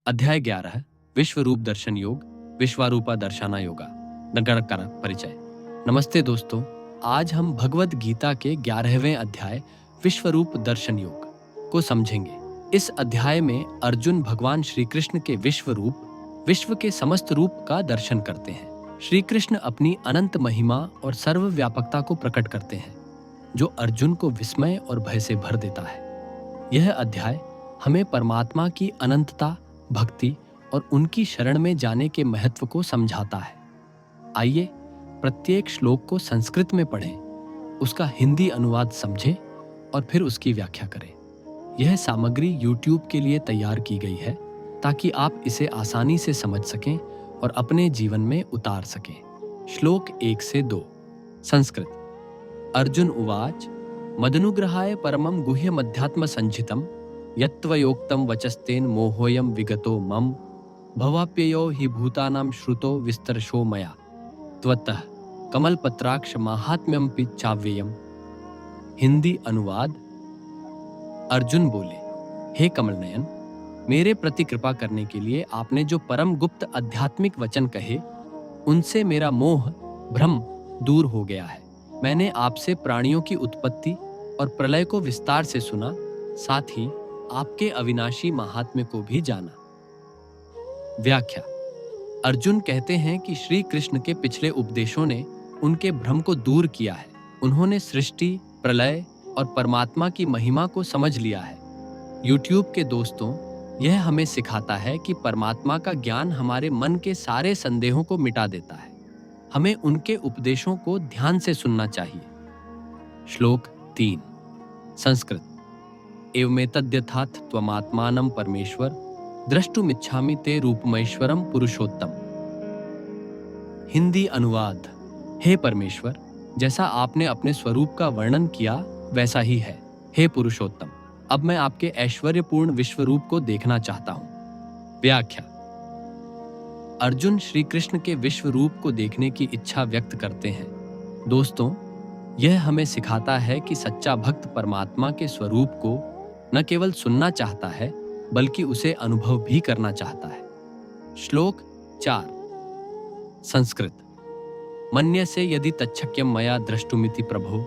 अध्याय 11 विश्व रूप दर्शन योग विश्वारूपा दर्शाना योगा नगर कर परिचय। नमस्ते दोस्तों, आज हम भगवद गीता के 11वें अध्याय विश्वरूप दर्शन योग को समझेंगे। इस अध्याय में अर्जुन भगवान श्री कृष्ण के विश्व रूप, विश्व के समस्त रूप का दर्शन करते हैं। श्री कृष्ण अपनी अनंत महिमा और सर्वव्यापकता को प्रकट करते हैं, जो अर्जुन को विस्मय और भय से भर देता है। यह अध्याय हमें परमात्मा की अनंतता, भक्ति और उनकी शरण में जाने के महत्व को समझाता है। आइए प्रत्येक श्लोक को संस्कृत में पढ़ें, उसका हिंदी अनुवाद समझें और फिर उसकी व्याख्या करें। यह सामग्री YouTube के लिए तैयार की गई है ताकि आप इसे आसानी से समझ सकें और अपने जीवन में उतार सकें। श्लोक 1 से 2 संस्कृत। अर्जुन उवाच मदनुग्रहाय परमं गुह्यमध्यात्म संचितम् यत्त्वयोक्तं वचस्तेन मोहोऽयं विगतो मम भवाप्ययो हि भूतानां श्रुतो विस्तरशो मया त्वत्तः कमलपत्राक्ष माहात्म्यं चाव्ययम्। हिंदी अनुवाद। अर्जुन बोले, हे कमल नयन, मेरे प्रति कृपा करने के लिए आपने जो परम गुप्त आध्यात्मिक वचन कहे, उनसे मेरा मोह भ्रम दूर हो गया है। मैंने आपसे प्राणियों की उत्पत्ति और प्रलय को विस्तार से सुना, साथ ही आपके अविनाशी महात्म्य को भी जाना। व्याख्या। अर्जुन कहते हैं कि श्री कृष्ण के पिछले उपदेशों ने उनके भ्रम को दूर किया है। उन्होंने सृष्टि, प्रलय और परमात्मा की महिमा को समझ लिया है। YouTube के दोस्तों, यह हमें सिखाता है कि परमात्मा का ज्ञान हमारे मन के सारे संदेहों को मिटा देता है। हमें उनके उपदेशों को ध्यान से सुनना चाहिए। श्लोक 3 संस्कृत। एवमेतद्यथाथ त्वमात्मानं परमेश्वर द्रष्टुमिच्छामि ते रूपमैश्वरम पुरुषोत्तम। हिंदी अनुवाद। हे परमेश्वर, जैसा आपने अपने स्वरूप का वर्णन किया वैसा ही है। हे पुरुषोत्तम, अब मैं आपके ऐश्वर्यपूर्ण विश्व रूप को देखना चाहता हूं। व्याख्या। अर्जुन श्री कृष्ण के विश्व रूप को देखने की इच्छा व्यक्त करते हैं। दोस्तों, यह हमें सिखाता है कि सच्चा भक्त परमात्मा के स्वरूप को न केवल सुनना चाहता है, बल्कि उसे अनुभव भी करना चाहता है। श्लोक 4 संस्कृत। मन्यसे यदि तच्छक्यं मया द्रष्टुमिति प्रभो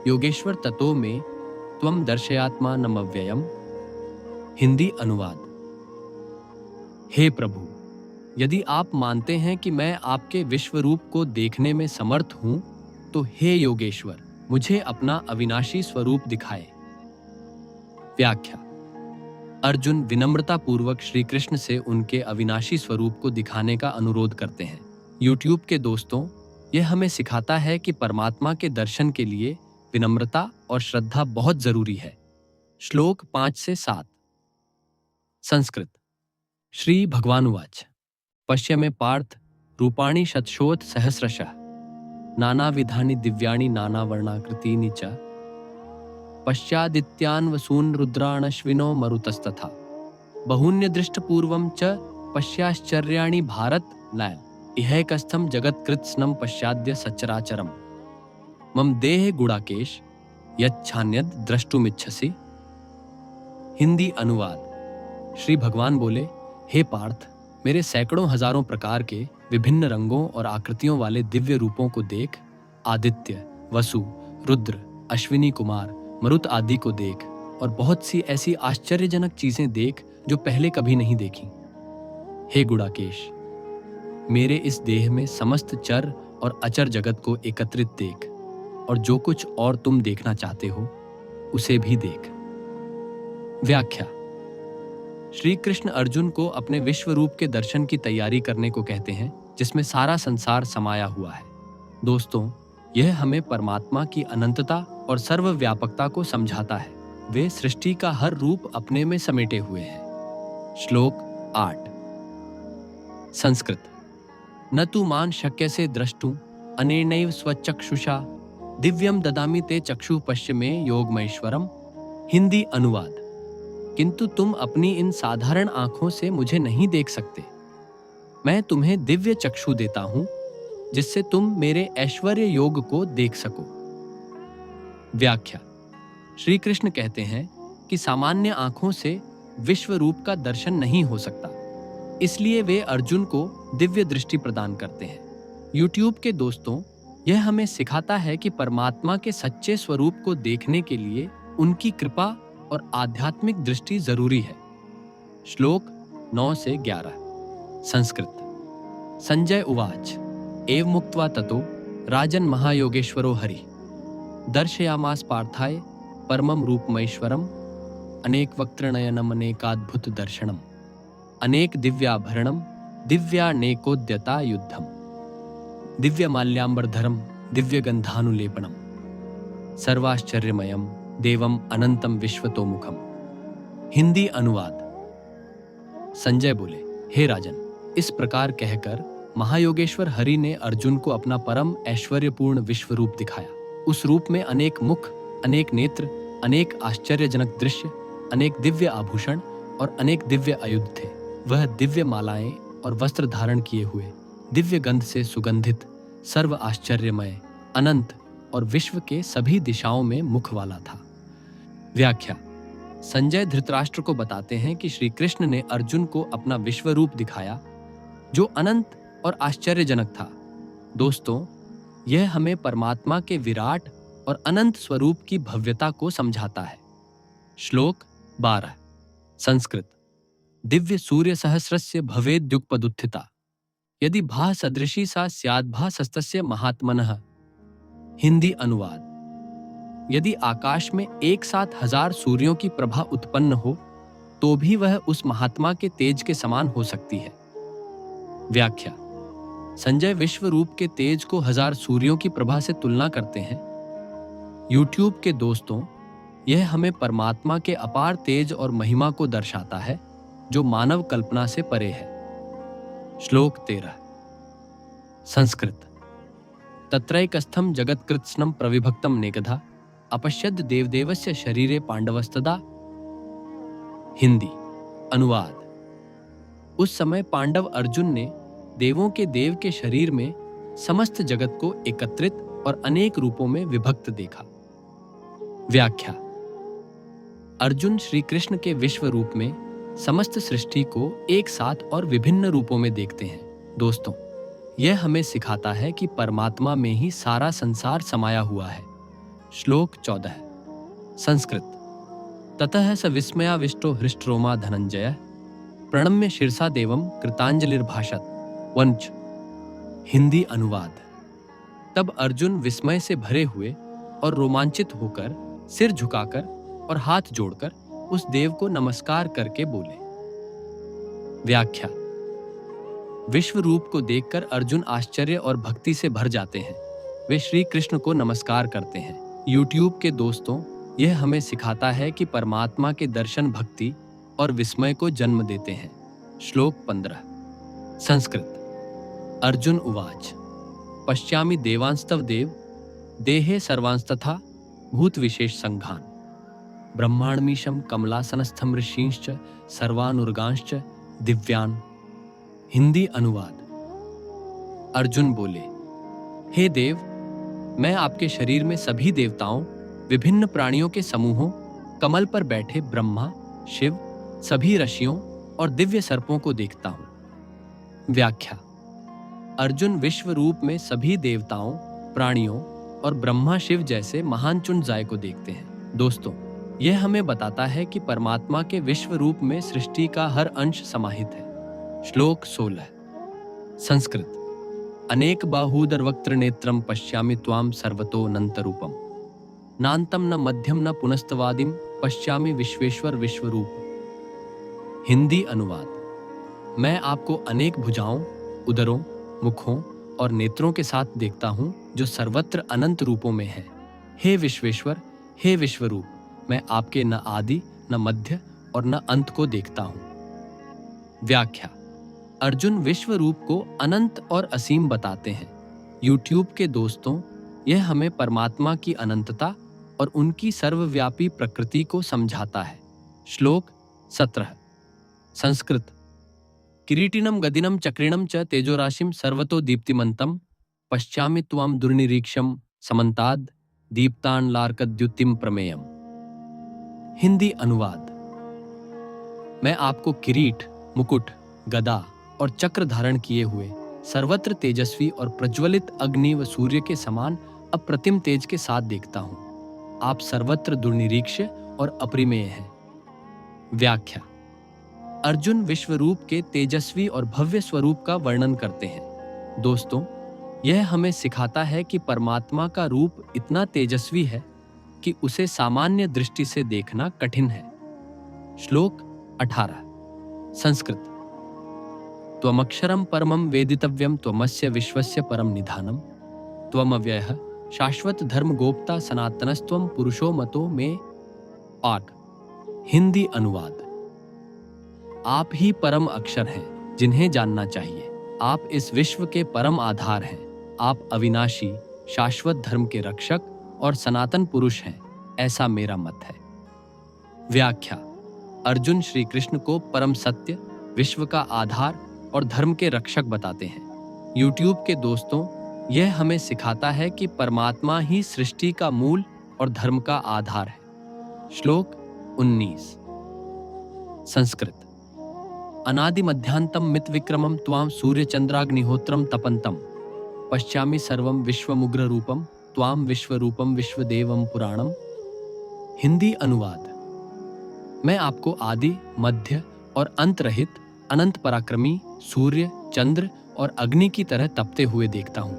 योगेश्वर ततो मे त्वं दर्शयात्मानमव्ययम्। हिंदी अनुवाद। हे प्रभु, यदि आप मानते हैं कि मैं आपके विश्व रूप को देखने में समर्थ हूं, तो हे योगेश्वर, मुझे अपना अविनाशी स्वरूप दिखाए। व्याख्या। अर्जुन विनम्रता पूर्वक श्री कृष्ण से उनके अविनाशी स्वरूप को दिखाने का अनुरोध करते हैं। YouTube के दोस्तों, यह हमें सिखाता है कि परमात्मा के दर्शन के लिए विनम्रता और श्रद्धा बहुत जरूरी है। श्लोक 5 से 7 संस्कृत। श्री भगवानुवाच पश्य मे पार्थ रूपाणि शतशोथ सहस्रशः नानाविधानि दिव्यानि नानावर्णाकृतीनि च पश्चादित्यान् वसून् रुद्राणश्विनो मरुतस्तथा बहून्यदृष्टपूर्वं च पश्याश्चर्याणि भारत लाल इहैकस्थं जगत्कृत्स्नं पश्चाद्य सचराचरम् मम देह गुणाकेश यच्छान्यद द्रष्टुमिच्छसि। हिंदी अनुवाद। श्री भगवान बोले, हे पार्थ, मेरे सैकड़ों हजारों प्रकार के विभिन्न रंगों और आकृतियों वाले दिव्य रूपों को देख। आदित्य, वसु, रुद्र, अश्विनी कुमार, मरुत आदि को देख और बहुत सी ऐसी आश्चर्यजनक चीजें देख जो पहले कभी नहीं देखी। हे गुणाकेश, मेरे इस देह में समस्त चर और अचर जगत को एकत्रित देख, और जो कुछ और तुम देखना चाहते हो उसे भी देख। व्याख्या। श्री कृष्ण अर्जुन को अपने विश्व रूप के दर्शन की तैयारी करने को कहते हैं, जिसमें सारा संसार समाया हुआ है। दोस्तों, यह हमें परमात्मा की अनंतता और सर्वव्यापकता को समझाता है। वे सृष्टि का हर रूप अपने में समेटे हुए हैं। श्लोक 8 संस्कृत। न तु मां शक्यसे द्रष्टुं अनेनैव स्वचक्षुषा दिव्यम ददामि ते चक्षु पश्य मे योगमैश्वरम। हिंदी अनुवाद। किंतु तुम अपनी इन साधारण आंखों से मुझे नहीं देख सकते। मैं तुम्हें दिव्य चक्षु देता हूं, जिससे तुम मेरे ऐश्वर्य योग को देख सको। व्याख्या। श्री कृष्ण कहते हैं कि सामान्य आंखों से विश्व रूप का दर्शन नहीं हो सकता, इसलिए वे अर्जुन को दिव्य दृष्टि प्रदान करते हैं। यूट्यूब के दोस्तों, यह हमें सिखाता है कि परमात्मा के सच्चे स्वरूप को देखने के लिए उनकी कृपा और आध्यात्मिक दृष्टि जरूरी है। श्लोक 9 से 11। संस्कृत। संजय उवाच एव मुक्त्वा ततो राजन महायोगेश्वरो हरि दर्शयामास पार्थाय परमं रूपमैश्वरम अनेक वक्त्रनयनम अनेकाद्भुत दर्शनम अनेक दिव्याभरणम दिव्यानेकोद्यता युद्धम दिव्य माल्याम्बरधरम दिव्य गंधानुलेपनम सर्वाश्चर्यमयम देवम अनंतम विश्वतोमुखम। हिंदी अनुवाद। संजय बोले, हे राजन, इस प्रकार कहकर महायोगेश्वर हरि ने अर्जुन को अपना परम ऐश्वर्यपूर्ण विश्व रूप दिखाया। उस रूप में अनेक मुख, अनेक नेत्र, अनेक आश्चर्यजनक दृश्य, अनेक दिव्य आभूषण और अनेक आयुध थे। वह दिव्य मालाएं और वस्त्र धारण किए हुए, दिव्य गंध से सुगंधित, सर्व आश्चर्यमय, अनंत और विश्व के सभी दिशाओं में मुख वाला था। व्याख्या। संजय धृतराष्ट्र को बताते हैं कि श्री कृष्ण ने अर्जुन को अपना विश्व रूप दिखाया जो अनंत और आश्चर्यजनक था। दोस्तों, यह हमें परमात्मा के विराट और अनंत स्वरूप की भव्यता को समझाता है। श्लोक 12। संस्कृत। दिव्य सूर्य सहस्रस्य भवेद्युगपदुत्थिता यदि भा सदृशी सा स्याद्भासस्तस्य महात्मनः। हिंदी अनुवाद। यदि आकाश में एक साथ 1000 सूर्यों की प्रभा उत्पन्न हो तो भी वह उस महात्मा के तेज के समान हो सकती है। व्याख्या। संजय विश्व रूप के तेज को 1000 सूर्यों की प्रभा से तुलना करते हैं। यूट्यूब के दोस्तों, यह हमें परमात्मा के अपार तेज और महिमा को दर्शाता है जो मानव कल्पना से परे है। श्लोक 13। संस्कृत। तत्रैकस्थं जगत्कृत्स्नं प्रविभक्तं नेकधा अपश्यद् देवदेवस्य शरीरे पांडवस्तदा। हिंदी अनुवाद। उस समय पांडव अर्जुन ने देवों के देव के शरीर में समस्त जगत को एकत्रित और अनेक रूपों में विभक्त देखा। व्याख्या। अर्जुन श्री कृष्ण के विश्व रूप में समस्त सृष्टि को एक साथ और विभिन्न रूपों में देखते हैं। दोस्तों, यह हमें सिखाता है कि परमात्मा में ही सारा संसार समाया हुआ है। श्लोक 14। संस्कृत। ततः स विस्मयाविष्टो हृष्टरोमा धनंजय प्रणम्य शिरसा देवम कृतांजलिर्भाषत। वंच। हिंदी अनुवाद। तब अर्जुन विस्मय से भरे हुए और रोमांचित होकर सिर झुकाकर और हाथ जोड़कर उस देव को नमस्कार करके बोले। व्याख्या। विश्व रूप को देखकर अर्जुन आश्चर्य और भक्ति से भर जाते हैं। वे श्री कृष्ण को नमस्कार करते हैं। यूट्यूब के दोस्तों, यह हमें सिखाता है कि परमात्मा के दर्शन भक्ति और विस्मय को जन्म देते हैं। श्लोक 15। संस्कृत। अर्जुन उवाच पश्यामि देवांस्तव देव देहे सर्वांस्तथा भूत विशेष संघान ब्रह्माण्मीशं कमलासनस्थं ऋषींश्च सर्वानुर्गांश्च दिव्यान। हिंदी अनुवाद। अर्जुन बोले, हे देव, मैं आपके शरीर में सभी देवताओं, विभिन्न प्राणियों के समूहों, कमल पर बैठे ब्रह्मा, शिव, सभी ऋषियों और दिव्य सर्पों को देखता हूं। व्याख्या। अर्जुन विश्व रूप में सभी देवताओं, प्राणियों और ब्रह्मा शिव जैसे महान चुनजाए को देखते हैं। दोस्तों, यह हमें बताता है कि परमात्मा के विश्व रूप में सृष्टि का हर अंश समाहित है। श्लोक 16। संस्कृत। अनेक बाहूदर वक्त्र नेत्रम पश्यामि त्वाम सर्वतोऽनंतरूपम नान्तं न मध्यम न पुनस्तवादिम पश्यामि विश्वेश्वर विश्वरूप। हिंदी अनुवाद। मैं आपको अनेक भुजाओं, उदरों, मुखों और नेत्रों के साथ देखता हूं जो सर्वत्र अनंत रूपों में है। हे विश्वेश्वर, हे विश्वरूप, मैं आपके न आदि, न मध्य और न अंत को देखता हूं। व्याख्या। अर्जुन विश्व रूप को अनंत और असीम बताते हैं। यूट्यूब के दोस्तों, यह हमें परमात्मा की अनंतता और उनकी सर्वव्यापी प्रकृति को समझाता है। श्लोक 17। संस्कृत। किरीटिनं गदिनं चक्रिणं च तेजोराशिं सर्वतो दीप्तिमन्तं पश्यामि त्वां दुर्निरीक्षं समन्ताद् दीप्तान् लार्कद्युतिं प्रमेयम्। हिंदी अनुवाद। मैं आपको किरीट, मुकुट, गदा और चक्र धारण किए हुए सर्वत्र तेजस्वी और प्रज्वलित अग्नि व सूर्य के समान अप्रतिम तेज के साथ देखता हूं। आप सर्वत्र दुर्निरीक्ष्य और अप्रिमेय हैं। व्याख्या। अर्जुन विश्वरूप के तेजस्वी और भव्य स्वरूप का वर्णन करते हैं। दोस्तों, यह हमें सिखाता है कि परमात्मा का रूप इतना तेजस्वी है कि उसे सामान्य दृष्टि से देखना कठिन है। श्लोक 18 संस्कृत। त्वमक्षरं परमं वेदितव्यं त्वमस्य विश्वस्य परम निधानम त्वमव्ययः शाश्वत धर्म गोप्ता सनातनस्त्वं पुरुषो मतो में। पाठ। हिंदी अनुवाद। आप ही परम अक्षर हैं जिन्हें जानना चाहिए। आप इस विश्व के परम आधार हैं। आप अविनाशी, शाश्वत धर्म के रक्षक और सनातन पुरुष हैं, ऐसा मेरा मत है। व्याख्या। अर्जुन श्री कृष्ण को परम सत्य, विश्व का आधार और धर्म के रक्षक बताते हैं। YouTube के दोस्तों, यह हमें सिखाता है कि परमात्मा ही सृष्टि का मूल और धर्म का आधार है। श्लोक 19 संस्कृत। अनादि मध्यांतम मित विक्रमम त्वाम सूर्य चंद्राग्निहोत्रम तपंतम पश्चामि सर्वम विश्वमुग्र रूपम त्वाम विश्वरूपम विश्वदेवम पुराणम। हिंदी अनुवाद। मैं आपको आदि, मध्य और अंत रहित अनंत पराक्रमी सूर्य, चंद्र और अग्नि की तरह तपते हुए देखता हूं।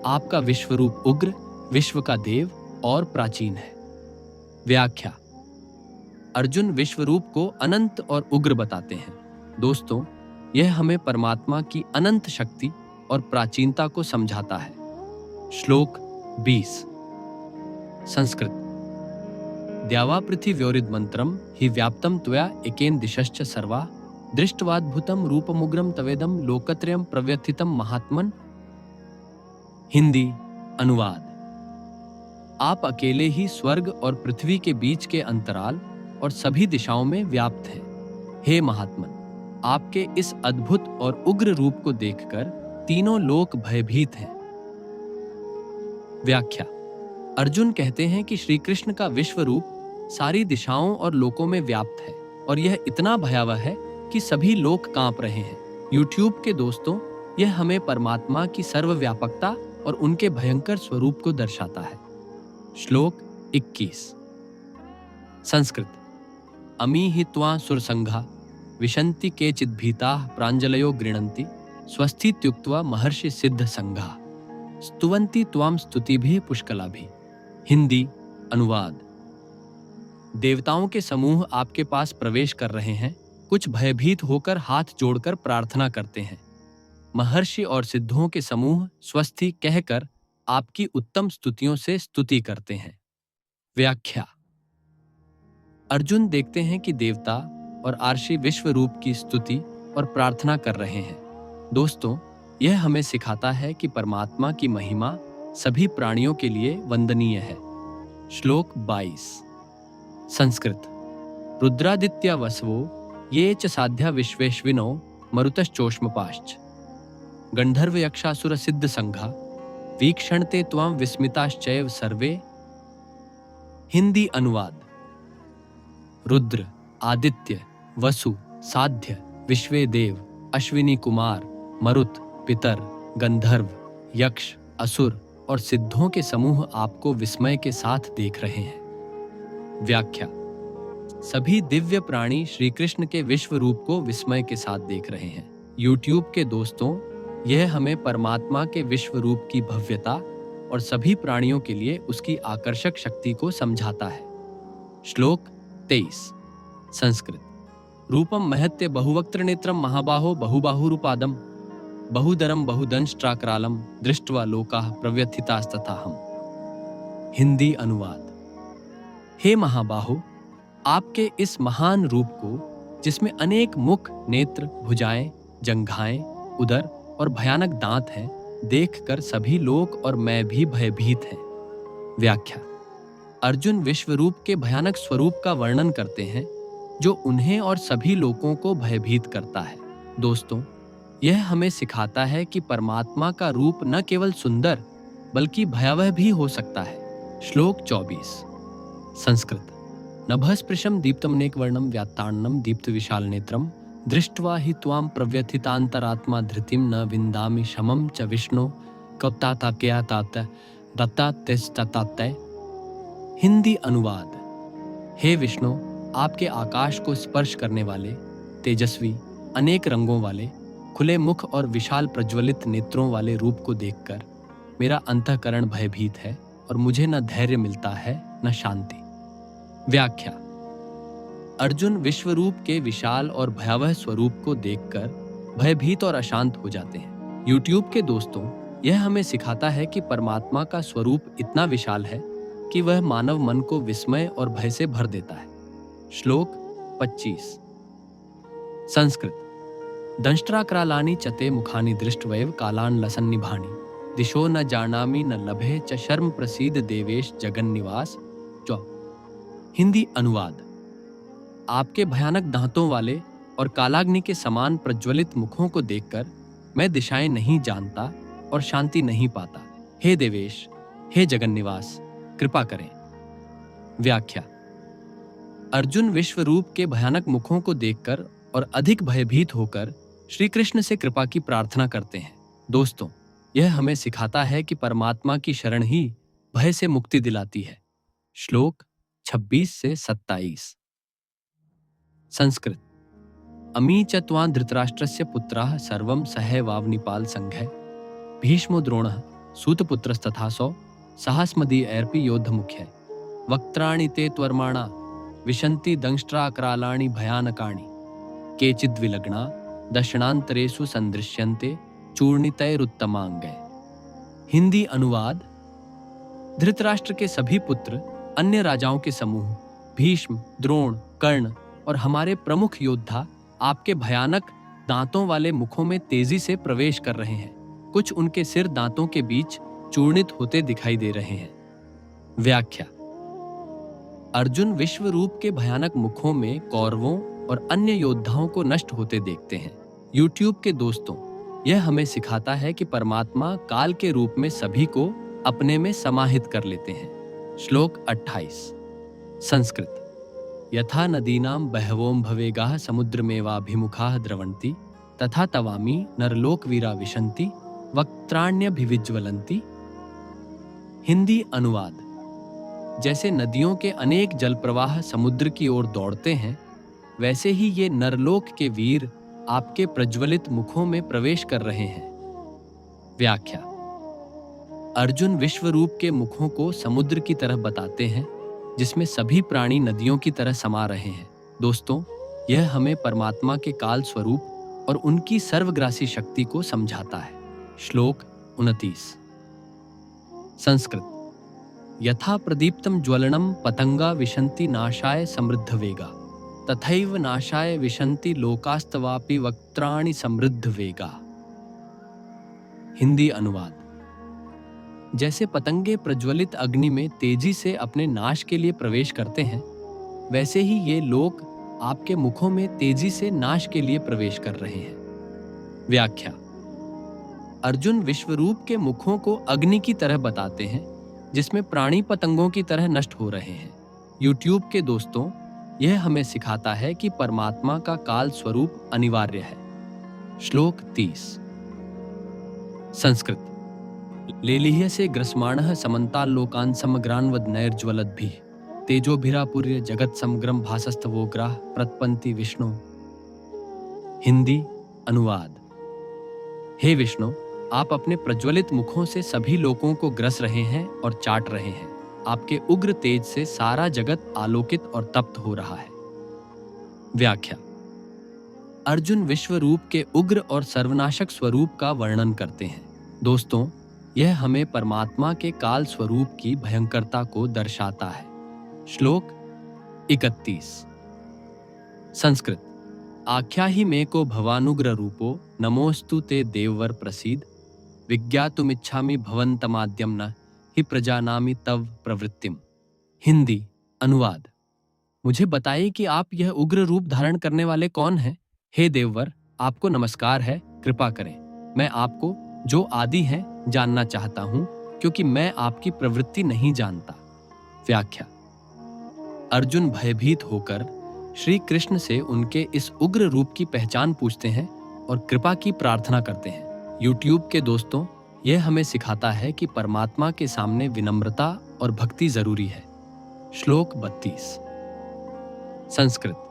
आपका विश्वरूप उग्र, विश्व का देव और प्राचीन है। व्याख्या। अर्जुन विश्वरूप को अनंत और उग्र बताते हैं। दोस्तों, यह हमें परमात्मा की अनंत शक्ति और प्राचीनता को समझाता है। श्लोक 20 संस्कृत। द्यावा पृथिव्योरिद मंत्रम हि व्याप्तम त्वया एकेन दिशश्च सर्वा दृष्टवाद्भुतम रूपमुग्रम तवेदम लोकत्रयम प्रव्यथितम महात्मन। हिंदी अनुवाद। आप अकेले ही स्वर्ग और पृथ्वी के बीच के अंतराल और सभी दिशाओं में व्याप्त हैं। हे महात्मन, आपके इस अद्भुत और उग्र रूप को देखकर तीनों लोक भयभीत हैं। व्याख्या। अर्जुन कहते हैं कि श्री कृष्ण का विश्व रूप सारी दिशाओं और लोकों में व्याप्त है और यह इतना भयावह है कि सभी लोक कांप रहे हैं। YouTube के दोस्तों, यह हमें परमात्मा की सर्वव्यापकता और उनके भयंकर स्वरूप को दर्शाता है। श्लोक 21 संस्कृत। अमी हि त्वा सुरसंघा विशन्ति केचित् भीताः प्राञ्जलयो गृह्णन्ति स्वस्थित्युक्त्वा महर्षि सिद्ध संघा स्तुवन्ति त्वां स्तुतिभिः पुष्कलाभिः। हिंदी अनुवाद। देवताओं के समूह आपके पास प्रवेश कर रहे हैं। कुछ भयभीत होकर हाथ जोड़कर प्रार्थना करते हैं। महर्षि और सिद्धों के समूह स्वस्ति कहकर आपकी उत्तम स्तुतियों से स्तुति करते हैं। व्याख्या। अर्जुन देखते हैं कि देवता और आर्षि विश्व रूप की स्तुति और प्रार्थना कर रहे हैं। दोस्तों, यह हमें सिखाता है कि परमात्मा की महिमा सभी प्राणियों के लिए वंदनीय है। श्लोक 22 संस्कृत। रुद्रादित्या वसवो ये च साध्या विश्वेश्विनो मरुतश्चोष्मपाश्च गंधर्व यक्षासुर सिद्ध संघा वीक्षणते त्वां विस्मिताश्चैव सर्वे। हिंदी अनुवाद। रुद्र, आदित्य, वसु, साध्य, विश्वे देव, अश्विनी कुमार, मरुत, पितर, गंधर्व, यक्ष, असुर और सिद्धों के समूह आपको विस्मय के साथ देख रहे हैं। व्याख्या। सभी दिव्य प्राणी श्री कृष्ण के विश्व रूप को विस्मय के साथ देख रहे हैं। YouTube के दोस्तों, यह हमें परमात्मा के विश्व रूप की भव्यता और सभी प्राणियों के लिए उसकी आकर्षक शक्ति को समझाता है। श्लोक 23 संस्कृत। रूपम महत्य बहुवक्त्र नेत्रम महाबाहो बहुबाहुरुपादम बहुदरम बहुदंष्ट्राकरालम दृष्ट्वा लोकाः प्रव्यथितास्तथाहम्। हिंदी अनुवाद। हे महाबाहो, आपके इस महान रूप को, जिसमें अनेक मुख, नेत्र, भुजाएं, जंघाएं, उदर और भयानक दांत हैं, देखकर सभी लोग और मैं भी भयभीत हैं। व्याख्या। अर्जुन विश्वरूप के भयानक स्वरूप का वर्णन करते हैं जो उन्हें और सभी लोगों को भयभीत करता है। दोस्तों, यह हमें सिखाता है कि परमात्मा का रूप न केवल सुंदर बल्कि भयावह भी हो सकता है। श्लोक 24 संस्कृत। नभस्पृशं दीप्तमनेकवर्णं व्यात्ताण्डं दीप्तविशालनेत्रं दृष्ट्वा हि त्वां प्रव्यथितान्तरात्मा धृतिं न विन्दामि शमं च विष्णो कौताताक्यातात दत्तात्यस्ततात्तय। हिंदी अनुवाद। हे विष्णु, आपके आकाश को स्पर्श करने वाले, तेजस्वी, अनेक रंगों वाले, खुले मुख और विशाल प्रज्वलित नेत्रों वाले रूप को देखकर मेरा अंतःकरण भयभीत है और मुझे न धैर्य मिलता है न शांति। व्याख्या। अर्जुन विश्वरूप के विशाल और भयावह स्वरूप को देखकर भयभीत और अशांत हो जाते हैं। यूट्यूब के दोस्तों, यह हमें सिखाता है कि परमात्मा का स्वरूप इतना विशाल है कि वह मानव मन को विस्मय और भय से भर देता है। श्लोक 25। संस्कृत। दंष्ट्राक्रालानि चते मुखानि दृष्ट्वैव कालान् लसन्निभानि दिशो न जानामि न लभे च शर्म प्रसीद देवेश जगन्निवास। हिंदी अनुवाद। आपके भयानक दांतों वाले और कालाग्नि के समान प्रज्वलित मुखों को देखकर मैं दिशाएं नहीं जानता और शांति नहीं पाता। हे देवेश, हे जगन्निवास, कृपा करें। व्याख्या। अर्जुन विश्वरूप के भयानक मुखों को देखकर और अधिक भयभीत होकर श्री कृष्ण से कृपा की प्रार्थना करते हैं। दोस्तों, यह हमें सिखाता है कि परमात्मा की शरण ही भय से मुक्ति दिलाती है। श्लोक 26 से 27। संस्कृत। अमी च त्वां धृतराष्ट्रस्य पुत्राः सर्वं सहैवावनिपाल संघै भीष्मो द्रोणः सूतपुत्रस्तथासौ साहस्मदीयैरपि योद्धमुख्यै वक्त्राणि ते त्वर्माणा विशन्ति दंष्ट्राक्रालाणि भयानकानि केचिद्विलग्ना दशनान्तरेषु सन्दृश्यन्ते चूर्णितैरुत्तमांगै। हिंदी अनुवाद। धृतराष्ट्र के सभी पुत्र, अन्य राजाओं के समूह, भीष्म, द्रोण, कर्ण और हमारे प्रमुख योद्धा आपके भयानक दांतों वाले मुखों में तेजी से प्रवेश कर रहे हैं। कुछ उनके सिर दांतों के बीच चूर्णित होते दिखाई दे रहे हैं। व्याख्या। अर्जुन विश्वरूप के भयानक मुखों में कौरवों और अन्य योद्धाओं को नष्ट होते देखते हैं। यूट्यूब के दोस्तों, यह हमें सिखाता है कि परमात्मा काल के रूप में सभी को अपने में समाहित कर लेते हैं। श्लोक 28। संस्कृत। यथा नदीनां बहवों भवेगाः समुद्रमेवाभिमुखाः द्रवन्ति तथा तवामी नरलोकवीरा विशन्ति वक्त्राण्यभिविज्वलन्ति। हिंदी अनुवाद। जैसे नदियों के अनेक जल प्रवाह समुद्र की ओर दौड़ते हैं, वैसे ही ये नरलोक के वीर आपके प्रज्वलित मुखों में प्रवेश कर रहे हैं। व्याख्या। अर्जुन विश्वरूप के मुखों को समुद्र की तरह बताते हैं, जिसमें सभी प्राणी नदियों की तरह समा रहे हैं। दोस्तों, यह हमें परमात्मा के काल स्वरूप और उनकी सर्वग्रासी शक्ति को समझाता है। श्लोक 29। संस्कृत। यथा प्रदीप्तं ज्वलनं पतंगा विशन्ति नाशाय समृद्ध वेगा तथैव नाशाय विशन्ति लोकास्तवापि वक्त्राणि समृद्ध वेगा। हिंदी अनुवाद। जैसे पतंगे प्रज्वलित अग्नि में तेजी से अपने नाश के लिए प्रवेश करते हैं, वैसे ही ये लोक आपके मुखों में तेजी से नाश के लिए प्रवेश कर रहे हैं। व्याख्या। अर्जुन विश्वरूप के मुखों को अग्नि की तरह बताते हैं, जिसमें प्राणी पतंगों की तरह नष्ट हो रहे हैं। यूट्यूब के दोस्तों, यह हमें सिखाता है कि परमात्मा का काल स्वरूप अनिवार्य है। श्लोक 30। संस्कृत। लेलिह्यसे ग्रस्माणः समन्ताल्लोकान् समग्रान्वद नैर्ज्वलद्भिः तेजोभिरापूर्य जगत् समग्रं भासस्तवोग्राः प्रतपन्ति विष्णु। हिंदी अनुवाद। हे विष्णु, आप अपने प्रज्वलित मुखों से सभी लोगों को ग्रस रहे हैं और चाट रहे हैं। आपके उग्र तेज से सारा जगत आलोकित और तप्त हो रहा है। व्याख्या। अर्जुन विश्वरूप के उग्र और सर्वनाशक स्वरूप का वर्णन करते हैं। दोस्तों, यह हमें परमात्मा के काल स्वरूप की भयंकरता को दर्शाता है। श्लोक 31। संस्कृत। आख्याहि मे को भवानुग्र रूपो नमोस्तु ते देववर प्रसीद विज्ञातुमिच्छामि भवन्तमाद्यं न हि प्रजानामि तव प्रवृत्तिम। हिंदी अनुवाद। मुझे बताइए कि आप यह उग्र रूप धारण करने वाले कौन हैं? हे देववर, आपको नमस्कार है, कृपा करें। मैं आपको जो आदि हैं जानना चाहता हूं, क्योंकि मैं आपकी प्रवृत्ति नहीं जानता। व्याख्या। अर्जुन भयभीत होकर श्री कृष्ण से उनके इस उग्र रूप की पहचान पूछते हैं और कृपा की प्रार्थना करते हैं। यूट्यूब के दोस्तों, यह हमें सिखाता है कि परमात्मा के सामने विनम्रता और भक्ति जरूरी है। श्लोक 32। संस्कृत।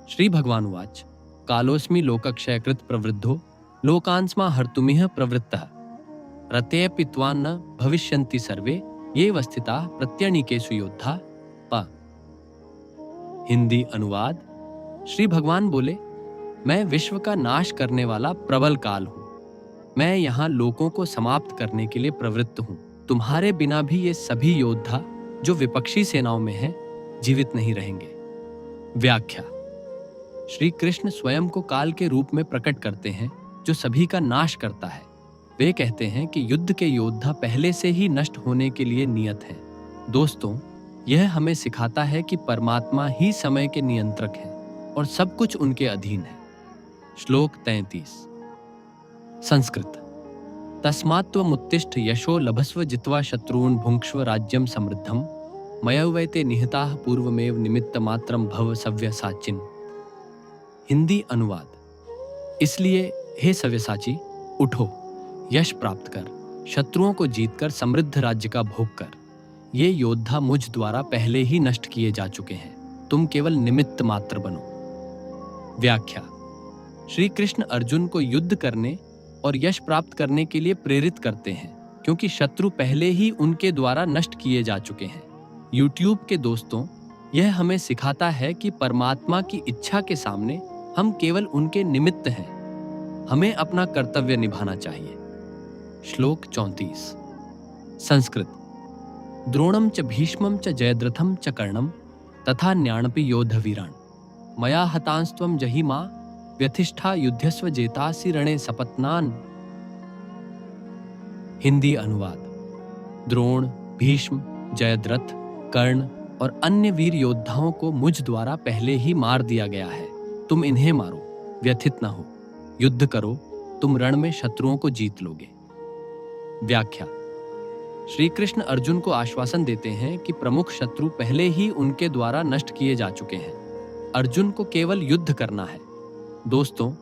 श्री भगवान उवाच कालोस्मि लोकक्षयकृत प्रवृद्धो लोकान्स्मा हर्तुमिह प्रवृत्तः रतेऽपि त्वां न भविष्यन्ति सर्वे ये वस्थिता प्रत्यणिकेषु योद्धा। प। हिंदी अनुवाद। श्री भगवान बोले, मैं विश्व का नाश करने वाला प्रबल काल हूं। मैं यहाँ लोगों को समाप्त करने के लिए प्रवृत्त हूं। तुम्हारे बिना भी ये सभी योद्धा जो विपक्षी सेनाओं में हैं, जीवित नहीं रहेंगे। व्याख्या। श्री कृष्ण स्वयं को काल के रूप में प्रकट करते हैं जो सभी का नाश करता है। वे कहते हैं कि युद्ध के योद्धा पहले से ही नष्ट होने के लिए नियत हैं। दोस्तों, यह हमें सिखाता है कि परमात्मा ही समय के नियंत्रक हैं और सब कुछ उनके अधीन है। श्लोक 33। संस्कृत। तस्मात् त्वमुत्तिष्ठ यशो लभस्व जित्वा शत्रून् भुङ्क्ष्व राज्यं समृद्धं मयैवैते निहताः पूर्वमेव निमित्तमात्रं भव सव्यसाचिन्। हिंदी अनुवाद। इसलिए हे सव्यसाची, उठो, यश प्राप्त कर, शत्रुओं को जीतकर समृद्ध राज्य का भोग कर। ये योद्धा मुझ द्वारा पहले ही नष्ट किए जा चुके हैं, तुम केवल निमित्त मात्र बनो। व्याख्या। श्री कृष्ण अर्जुन को युद्ध करने और यश प्राप्त करने के लिए प्रेरित करते हैं क्योंकि शत्रु पहले ही उनके द्वारा नष्ट किए जा चुके हैं। यूट्यूब के दोस्तों, यह हमें सिखाता है कि परमात्मा की इच्छा के सामने हम केवल उनके निमित्त हैं। हमें अपना कर्तव्य निभाना चाहिए। श्लोक 34। संस्कृत। द्रोणम च भीष्मम च जयद्रथम च कर्णम तथा न्याणपि योद्धवीरान् मया हतांस्त्वं जहिमा व्यथिष्ठा युध्यस्व जेतासि रणे सपत्नान्। हिंदी अनुवाद। द्रोण, भीष्म, जयद्रथ, कर्ण और अन्य वीर योद्धाओं को मुझ द्वारा पहले ही मार दिया गया है। तुम इन्हें मारो, व्यथित न हो, युद्ध करो, तुम रण में शत्रुओं को जीत लोगे। व्याख्या। श्री कृष्ण अर्जुन को आश्वासन देते हैं कि प्रमुख शत्रु पहले ही उनके द्वारा नष्ट किए जा चुके हैं। अर्जुन को केवल युद्ध करना है। दोस्तों,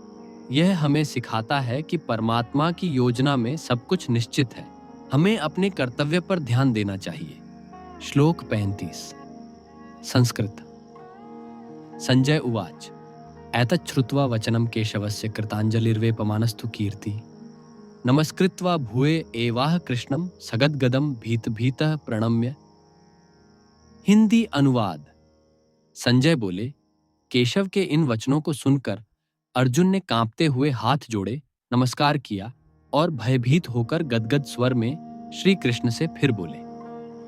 यह हमें सिखाता है कि परमात्मा की योजना में सब कुछ निश्चित है। हमें अपने कर्तव्य पर ध्यान देना चाहिए। श्लोक 35। संस्कृत। संजय उवाच एतच्छ्रुत्वा वचनं केशवस्य कृताञ्जलिर्वेपमानस्तु कीर्ति नमस्कृत्वा भूये एवाह कृष्णं सगद्गदं भीतः प्रणम्य। हिंदी अनुवाद। संजय बोले, केशव के इन वचनों को सुनकर अर्जुन ने कांपते हुए हाथ जोड़े, नमस्कार किया और भयभीत होकर गदगद स्वर में श्री कृष्ण से फिर बोले।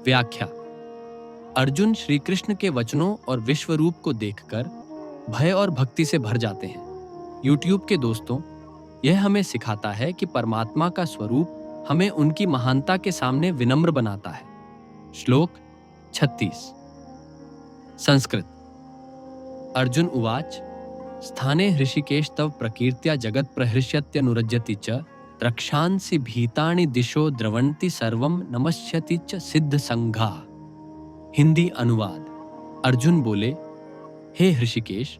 व्याख्या। अर्जुन श्री कृष्ण के वचनों और विश्व रूप को देखकर भय और भक्ति से भर जाते हैं। यूट्यूब के दोस्तों, यह हमें सिखाता है कि परमात्मा का स्वरूप हमें उनकी महानता के सामने विनम्र बनाता है। श्लोक 36। संस्कृत। अर्जुन उवाच स्थाने हृषिकेश तव प्रकीर्त्या जगत् प्रहृष्यत्यनुरज्यति च रक्षांसि भीतानि दिशो द्रवन्ति सर्वं नमस्यति च सिद्ध संघा। हिंदी अनुवाद। अर्जुन बोले, हे हृषिकेश,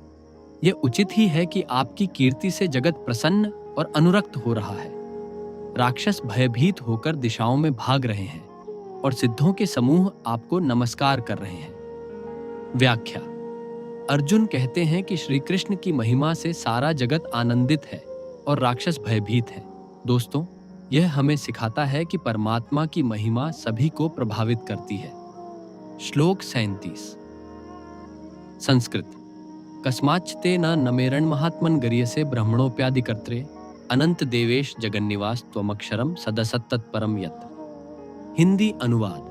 यह उचित ही है कि आपकी कीर्ति से जगत प्रसन्न और अनुरक्त हो रहा है। राक्षस भयभीत होकर दिशाओं में भाग रहे हैं और सिद्धों के समूह आपको नमस्कार कर रहे हैं। व्याख्या। अर्जुन कहते हैं कि श्री कृष्ण की महिमा से सारा जगत आनंदित है और राक्षस भयभीत है। दोस्तों, यह हमें सिखाता है कि परमात्मा की महिमा सभी को प्रभावित करती है। श्लोक 37। संस्कृत। कस्माच्ते न नमेरण महात्मन गरियसे ब्रह्मणोप्यादिकर्त्रे अनंत देवेश जगन्निवास त्वमक्षरम सदसत्तत्परम यत्। हिंदी अनुवाद।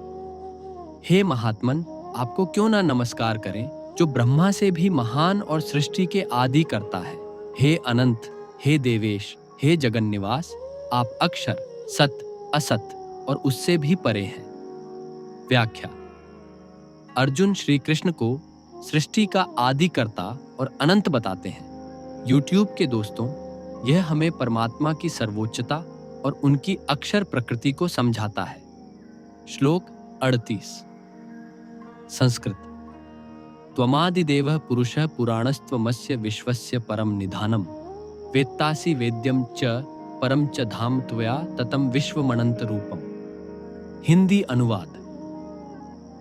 हे महात्मन, आपको क्यों ना नमस्कार करें जो ब्रह्मा से भी महान और सृष्टि के आदि करता है। हे अनंत, हे देवेश, हे जगन्निवास, आप अक्षर, सत, असत और उससे भी परे हैं। व्याख्या। अर्जुन श्री कृष्ण को सृष्टि का आदि करता और अनंत बताते हैं। यूट्यूब के दोस्तों, यह हमें परमात्मा की सर्वोच्चता और उनकी अक्षर प्रकृति को समझाता है। श्लोक 38। संस्कृत। त्वमादिदेवः पुरुषः पुराणस्त्वमस्य विश्वस्य परम निधानम वेत्तासि वेद्यम च परम च धाम त्वया ततम विश्वमनंत रूपम। हिंदी अनुवाद।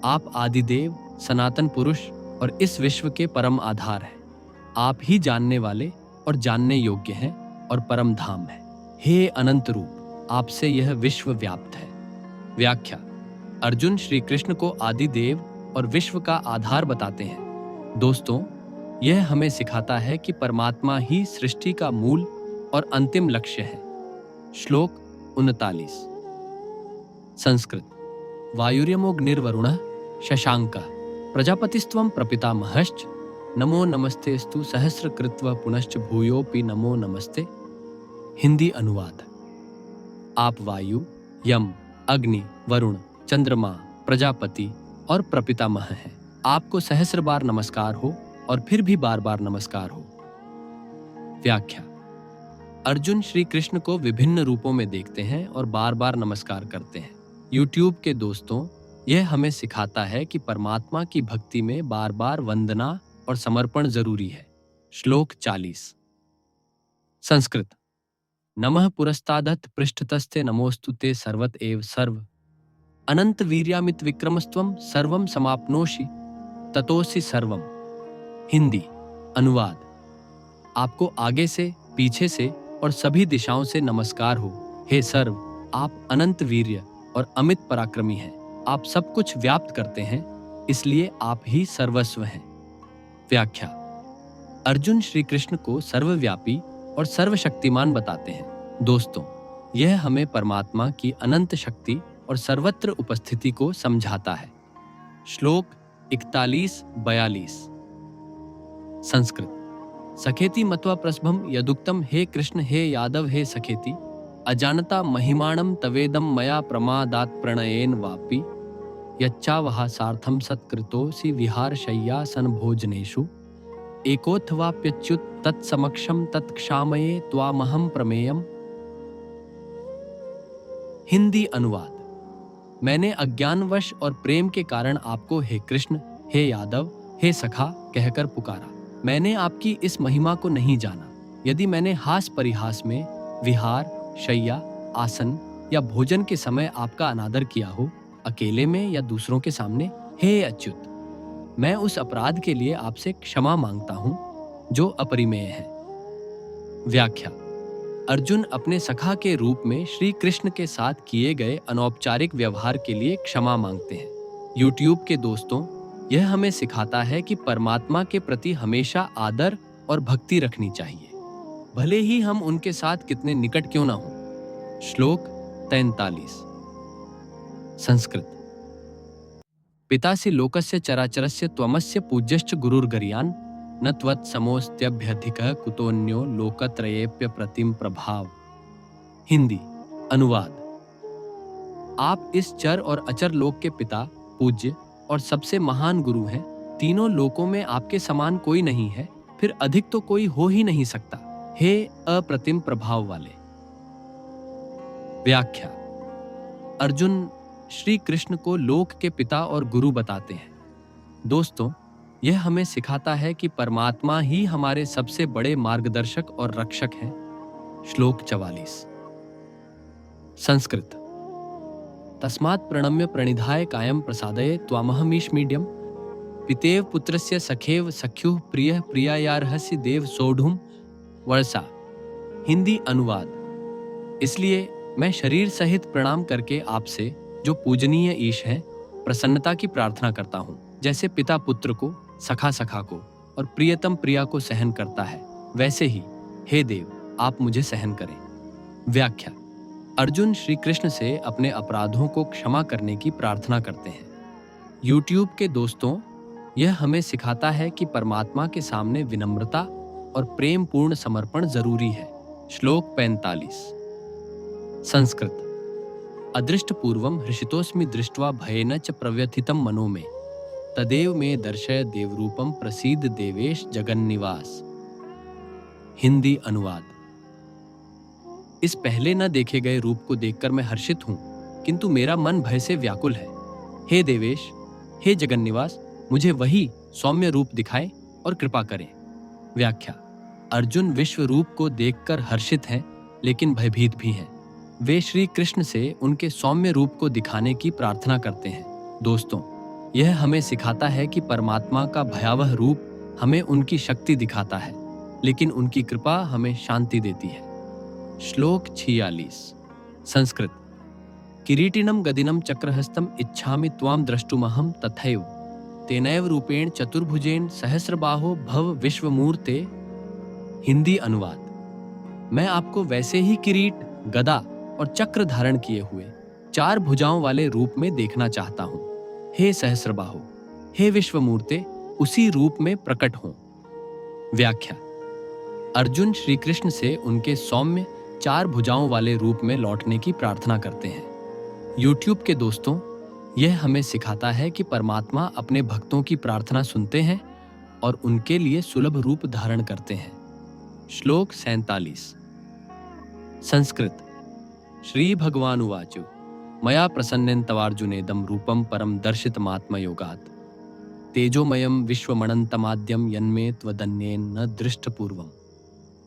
आप आदिदेव, सनातन पुरुष और इस विश्व के परम आधार हैं। आप ही जानने वाले और जानने योग्य हैं और परम धाम है। हे अनंत रूप, आपसे यह विश्व व्याप्त है। व्याख्या। अर्जुन श्री कृष्ण को आदिदेव और विश्व का आधार बताते हैं। दोस्तों, यह हमें सिखाता है कि परमात्मा ही सृष्टि का मूल और अंतिम लक्ष्य है। श्लोक 39। संस्कृत। वायुर्यमोऽग्निर्वरुणः शशांकः प्रजापतिस्त्वं प्रपितामहश्च नमो नमस्तेस्तु सहस्रकृत्वा पुनश्च भूयोऽपि नमो नमस्ते। हिंदी अनुवाद। आप वायु, यम, अग्नि, वरुण, चंद्रमा, प्रजापति और प्रपितामह हैं। आपको सहस्र बार नमस्कार हो और फिर भी बार बार नमस्कार हो। व्याख्या। अर्जुन श्री कृष्ण को विभिन्न रूपों में देखते हैं और बार बार नमस्कार करते हैं। यूट्यूब के दोस्तों, यह हमें सिखाता है कि परमात्मा की भक्ति में बार बार वंदना और समर्पण जरूरी है। श्लोक 40। संस्कृत। नमः पुरस्तादथ पृष्ठतस्ते नमोस्तुते सर्वत एव सर्व अनंत वीर्यामित विक्रमस्त्वं सर्वं समाप्नोषि ततोसि सर्वम। हिंदी अनुवाद। आपको आगे से, पीछे से और सभी दिशाओं से नमस्कार हो। हे सर्व, आप अनंत वीर्य और अमित पराक्रमी हैं। आप सब कुछ व्याप्त करते हैं, इसलिए आप ही सर्वस्व हैं। व्याख्या। अर्जुन श्री कृष्ण को सर्वव्यापी और सर्वशक्तिमान बताते हैं। दोस्तों, यह हमें परमात्मा की अनंत शक्ति और सर्वत्र उपस्थिति को समझाता है। श्लोक 41-42। संस्कृत। सखेति मत्वा प्रसभम यदुक्तम हे कृष्ण हे यादव हे सखेति अजानता महिमाणम तवेदम मया प्रमादात् प्रणयेन वापि यच्चावहा सार्थम सत्कृतोऽसि विहारशय्यासन भोजनेषु एकोऽथवाप्यच्युत तत्समक्षम तत्क्षामये त्वामहं प्रमेयम्। हिंदी अनुवाद। मैंने अज्ञानवश और प्रेम के कारण आपको हे कृष्ण, हे यादव, हे सखा कहकर पुकारा। मैंने आपकी इस महिमा को नहीं जाना। यदि मैंने हास परिहास में, विहार, शय्या, आसन या भोजन के समय आपका अनादर किया हो, अकेले में या दूसरों के सामने, हे अच्युत, मैं उस अपराध के लिए आपसे क्षमा मांगता हूं जो अपरिमेय है। व्याख्या। अर्जुन अपने सखा के रूप में श्री कृष्ण के साथ किए गए अनौपचारिक व्यवहार के लिए क्षमा मांगते हैं। यूट्यूब के दोस्तों, यह हमें सिखाता है कि परमात्मा के प्रति हमेशा आदर और भक्ति रखनी चाहिए, भले ही हम उनके साथ कितने निकट क्यों ना हों। श्लोक 43। संस्कृत। पितासि लोकस्य चराचरस्य त्वमस्य पूज्यश्च गुरुर्गरीयान् न त्वत्समोऽस्त्यभ्यधिकः कुतोऽन्यो लोकत्रयेऽप्य प्रतिम प्रभाव। हिंदी अनुवाद। आप इस चर और अचर लोक के पिता, पूज्य और सबसे महान गुरु हैं। तीनों लोकों में आपके समान कोई नहीं है, फिर अधिक तो कोई हो ही नहीं सकता, हे अप्रतिम प्रभाव वाले। व्याख्या। अर्जुन श्री कृष्ण को लोक के पिता और गुरु बताते हैं। दोस्तों, यह हमें सिखाता है कि परमात्मा ही हमारे सबसे बड़े मार्गदर्शक और रक्षक हैं। श्लोक 44। संस्कृत। तस्मात् प्रणम्य प्रणिधाय कायं प्रसादये त्वामहमीशमीड्यं पितेव पुत्रस्य सखेव सख्युः प्रियः प्रियायार्हसि देव सोढुम वर्षा। हिंदी अनुवाद। इसलिए मैं शरीर सहित प्रणाम करके आपसे, जो पूजनीय ईश हैं, प्रसन्नता की प्रार्थना करता हूँ। जैसे पिता पुत्र को, सखा सखा को और प्रियतम प्रिया को सहन करता है, वैसे ही हे देव, आप मुझे सहन करें। व्याख्या। अर्जुन श्री कृष्ण से अपने अपराधों को क्षमा करने की प्रार्थना करते हैं। यूट्यूब के दोस्तों, यह हमें सिखाता है कि परमात्मा के सामने विनम्रता और प्रेम पूर्ण समर्पण जरूरी है। श्लोक 45। संस्कृत। अदृष्ट पूर्वम हृषितोस्मि दृष्ट्वा भयेन च प्रव्यथितं मनो मे तदेव मे दर्शय देवरूपम प्रसीद देवेश जगन्निवास। हिंदी अनुवाद। इस पहले न देखे गए रूप को देखकर मैं हर्षित हूं, किंतु मेरा मन भय से व्याकुल है। हे देवेश, हे जगन्निवास, मुझे वही सौम्य रूप दिखाएं और कृपा करें। व्याख्या। अर्जुन विश्व रूप को देखकर हर्षित हैं, लेकिन भयभीत भी हैं। वे श्री कृष्ण से उनके सौम्य रूप को दिखाने की प्रार्थना करते हैं। दोस्तों, यह हमें सिखाता है कि परमात्मा का भयावह रूप हमें उनकी शक्ति दिखाता है, लेकिन उनकी कृपा हमें शांति देती है। श्लोक 46। संस्कृत। किरीटिनं गदिनं चक्रहस्तम इच्छामि त्वां द्रष्टुमहं तथैव तेनैव रूपेण चतुर्भुजेन सहस्रबाहो भव विश्वमूर्ते। हिंदी अनुवाद। मैं आपको वैसे ही किरीट, गदा और चक्र धारण किए हुए 4 भुजाओं वाले रूप में देखना चाहता हूं। हे सहस्रबाहो, हे विश्वमूर्ते, उसी रूप में प्रकट हों। व्याख्या। अर्जुन श्री कृष्ण से उनके सौम्य 4 भुजाओं वाले रूप में लौटने की प्रार्थना करते हैं। YouTube के दोस्तों, यह हमें सिखाता है कि परमात्मा अपने भक्तों की प्रार्थना सुनते हैं और उनके लिए सुलभ रूप धारण करते हैं। श्लोक 47। संस्कृत। श्री भगवानुवाचो मया प्रसन्नेन तवार्जुनेदं रूपं परम दर्शितमात्मयोगात् तेजोमयं विश्वमनन्तमाद्यं यन्मे त्वदन्येन न दृष्टपूर्वम्।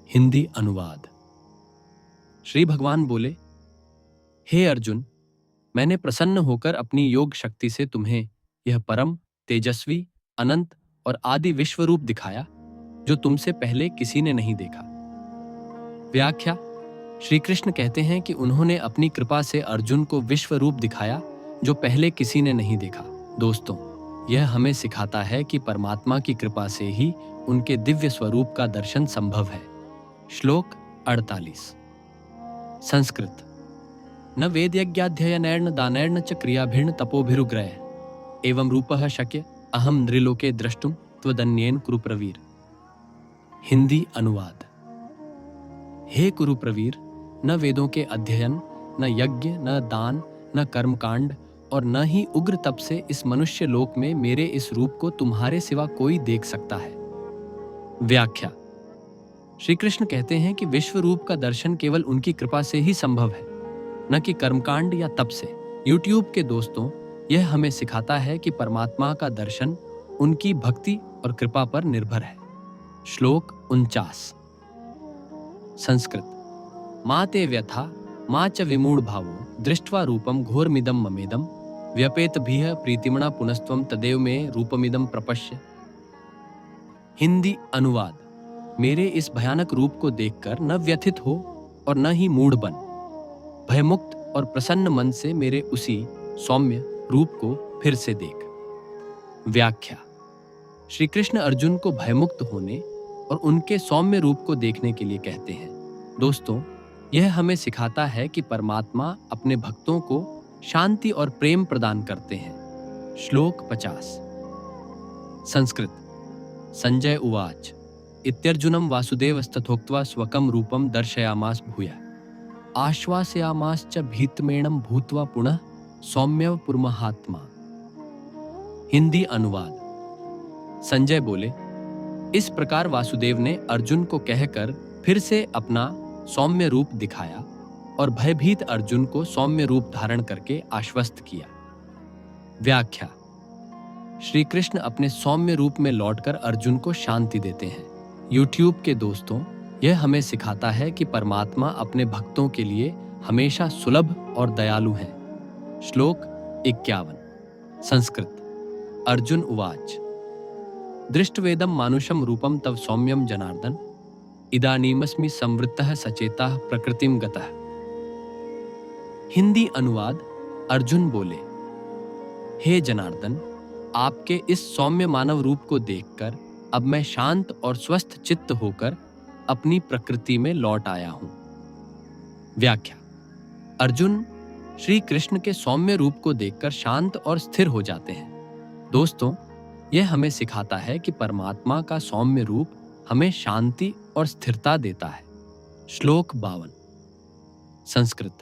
हिंदी अनुवाद। श्री भगवान बोले, हे अर्जुन, मैंने प्रसन्न होकर अपनी योग शक्ति से तुम्हें यह परम, तेजस्वी, अनंत और आदि विश्व रूप दिखाया जो तुमसे पहले किसी ने नहीं देखा। व्याख्या। श्री कृष्ण कहते हैं कि उन्होंने अपनी कृपा से अर्जुन को विश्व रूप दिखाया जो पहले किसी ने नहीं देखा। दोस्तों, यह हमें सिखाता है कि परमात्मा की कृपा से ही उनके दिव्य स्वरूप का दर्शन संभव है। श्लोक 48। संस्कृत। न वेदयज्ञाध्ययनैर्न दानैर्न च क्रियाभिर्न तपोभिरुग्रह एवं रूपः शक्य अहम नृलोके द्रष्टुम त्वदन्येन कुरुप्रवीर। हिंदी अनुवाद। हे कुरुप्रवीर, न वेदों के अध्ययन, न यज्ञ, न दान, न कर्मकांड और न ही उग्र तप से इस मनुष्य लोक में मेरे इस रूप को तुम्हारे सिवा कोई देख सकता है। व्याख्या। श्री कृष्ण कहते हैं कि विश्व रूप का दर्शन केवल उनकी कृपा से ही संभव है, न कि कर्मकांड या तप से। YouTube के दोस्तों, यह हमें सिखाता है कि परमात्मा का दर्शन उनकी भक्ति और कृपा पर निर्भर है। श्लोक 49। संस्कृत। मा ते व्यथा मा च विमूढ़ भावो दृष्ट्वा रूपम घोरमिदं ममेदं व्यपेतभिः प्रीतिमणा पुनस्त्वं तदेव मे रूपमिदं प्रपश्य। हिंदी अनुवाद। मेरे इस भयानक रूप को देखकर न व्यथित हो और न ही मूढ़ बन। भयमुक्त और प्रसन्न मन से मेरे उसी सौम्य रूप को फिर से देख। व्याख्या। श्री कृष्ण अर्जुन को भयमुक्त होने और उनके सौम्य रूप को देखने के लिए कहते हैं। दोस्तों, यह हमें सिखाता है कि परमात्मा अपने भक्तों को शांति और प्रेम प्रदान करते हैं। श्लोक 50। संस्कृत। संजय उवाच इत्यर्जुनं वासुदेवस्तथोक्त्वा स्वकं रूपं दर्शयामास भूयः आश्वासयामाश्च भीतमेणं भूत्वा पुनः सौम्यव पुरमहात्मा। हिंदी अनुवाद। संजय बोले, इस प्रकार वासुदेव ने अर्जुन को कहकर फिर से अपना सौम्य रूप दिखाया और भयभीत अर्जुन को सौम्य रूप धारण करके आश्वस्त किया। व्याख्या। श्री कृष्ण अपने सौम्य रूप में लौटकर अर्जुन को शांति देते हैं। YouTube के दोस्तों, यह हमें सिखाता है कि परमात्मा अपने भक्तों के लिए हमेशा सुलभ और दयालु हैं। श्लोक 51। संस्कृत। अर्जुन उवाच दृष्टवेदं मानुषं रूपं तव सौम्यं जनार्दन इदानीमस्मि संवृत्तः सचेतः प्रकृतिं गतः। हिंदी अनुवाद। अर्जुन बोले, हे जनार्दन, आपके इस सौम्य मानव रूप को देखकर अब मैं शांत और स्वस्थ चित्त होकर अपनी प्रकृति में लौट आया हूं। व्याख्या। अर्जुन श्री कृष्ण के सौम्य रूप को देखकर शांत और स्थिर हो जाते हैं। दोस्तों, यह हमें सिखाता है कि परमात्मा का सौम्य रूप हमें शांति और स्थिरता देता है। श्लोक 52। संस्कृत।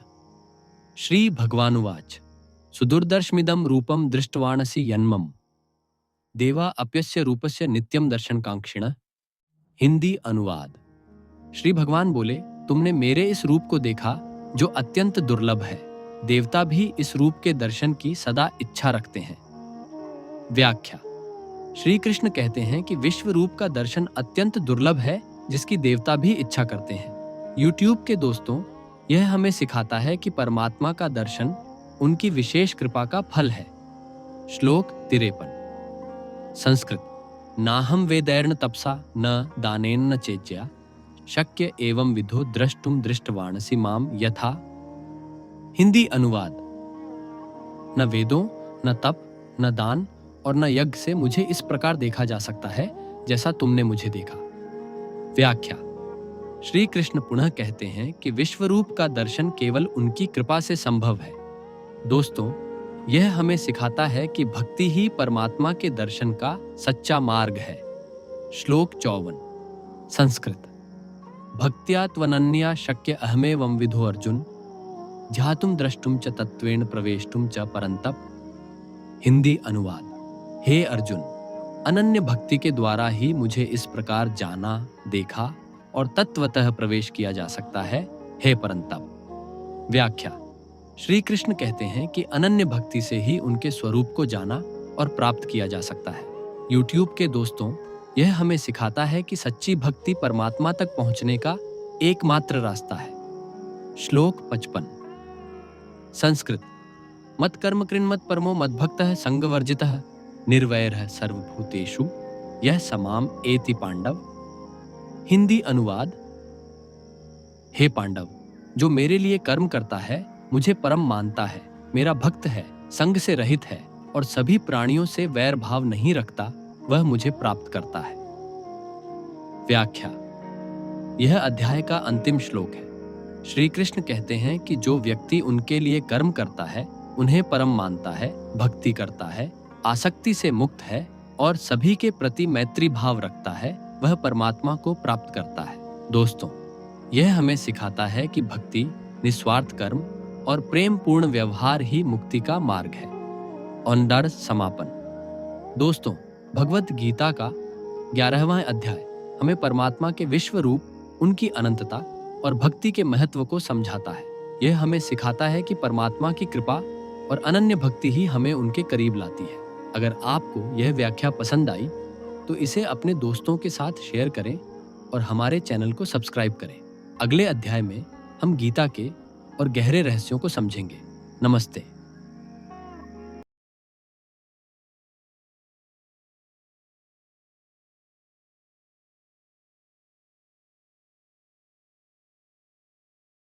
श्री भगवानुवाच सुदुर्दर्शमिदं रूपं दृष्टवानसि यन्मम देवा अप्यस्य रूपस्य नित्यम दर्शनकांक्षिणः। हिंदी अनुवाद। श्री भगवान बोले, तुमने मेरे इस रूप को देखा जो अत्यंत दुर्लभ है। देवता भी इस रूप के दर्शन की सदा इच्छा रखते हैं। व्याख्या। श्री कृष्ण कहते हैं कि विश्व रूप का दर्शन अत्यंत दुर्लभ है, जिसकी देवता भी इच्छा करते हैं। यूट्यूब के दोस्तों, यह हमें सिखाता है कि परमात्मा का दर्शन उनकी विशेष कृपा का फल है। श्लोक 53। संस्कृत। नाहम वेदैर्न तपसा न दानेन न चेज्या शक्य एवं विधो द्रष्टुम दृष्टवानसि माम यथा। हिंदी अनुवाद। न वेदों, न तप, न दान और न यज्ञ से मुझे इस प्रकार देखा जा सकता है जैसा तुमने मुझे देखा। व्याख्या। श्री कृष्ण पुनः कहते हैं कि विश्वरूप का दर्शन केवल उनकी कृपा से संभव है। दोस्तों, यह हमें सिखाता है कि भक्ति ही परमात्मा के दर्शन का सच्चा मार्ग है। श्लोक 54। संस्कृत। भक्त्या त्वनन्या शक्य अहमेवं विधो अर्जुन ध्यातुम द्रष्टुम च तत्वेन प्रवेष्टुम च परंतप। हिंदी अनुवाद। हे अर्जुन, अनन्य भक्ति के द्वारा ही मुझे इस प्रकार जाना, देखा और तत्वतः प्रवेश किया जा सकता है, हे परंतप। व्याख्या। श्री कृष्ण कहते हैं कि अनन्य भक्ति से ही उनके स्वरूप को जाना और प्राप्त किया जा सकता है। यूट्यूब के दोस्तों, यह हमें सिखाता है कि सच्ची भक्ति परमात्मा तक पहुंचने का एकमात्र रास्ता है। श्लोक 55। संस्कृत। मत कर्म कृन्मत परमो मद्भक्तः संगवर्जितः निर्वैरः सर्वभूतेषु यह समाम एति पांडव। हिंदी अनुवाद। हे पांडव, जो मेरे लिए कर्म करता है, मुझे परम मानता है, मेरा भक्त है, संग से रहित है और सभी प्राणियों से वैर भाव नहीं रखता, वह मुझे प्राप्त करता है। व्याख्या। यह अध्याय का अंतिम श्लोक है। श्री कृष्ण कहते हैं कि जो व्यक्ति उनके लिए कर्म करता है, उन्हें परम मानता है, भक्ति करता है, आसक्ति से मुक्त है और सभी के प्रति मैत्री भाव रखता है, वह परमात्मा को प्राप्त करता है। दोस्तों, यह हमें सिखाता है कि भक्ति, निस्वार्थ कर्म और प्रेम पूर्ण व्यवहार ही मुक्ति का मार्ग है। ऑनडर समापन। दोस्तों, भगवत गीता का 11वां अध्याय हमें परमात्मा के विश्व रूप, उनकी अनंतता और भक्ति के महत्व को समझाता है। यह हमें सिखाता है कि परमात्मा की कृपा और अनन्य भक्ति ही हमें उनके करीब लाती है। अगर आपको यह व्याख्या पसंद आई तो इसे अपने दोस्तों के साथ शेयर करें और हमारे चैनल को सब्सक्राइब करें। अगले अध्याय में हम गीता के और गहरे रहस्यों को समझेंगे। नमस्ते।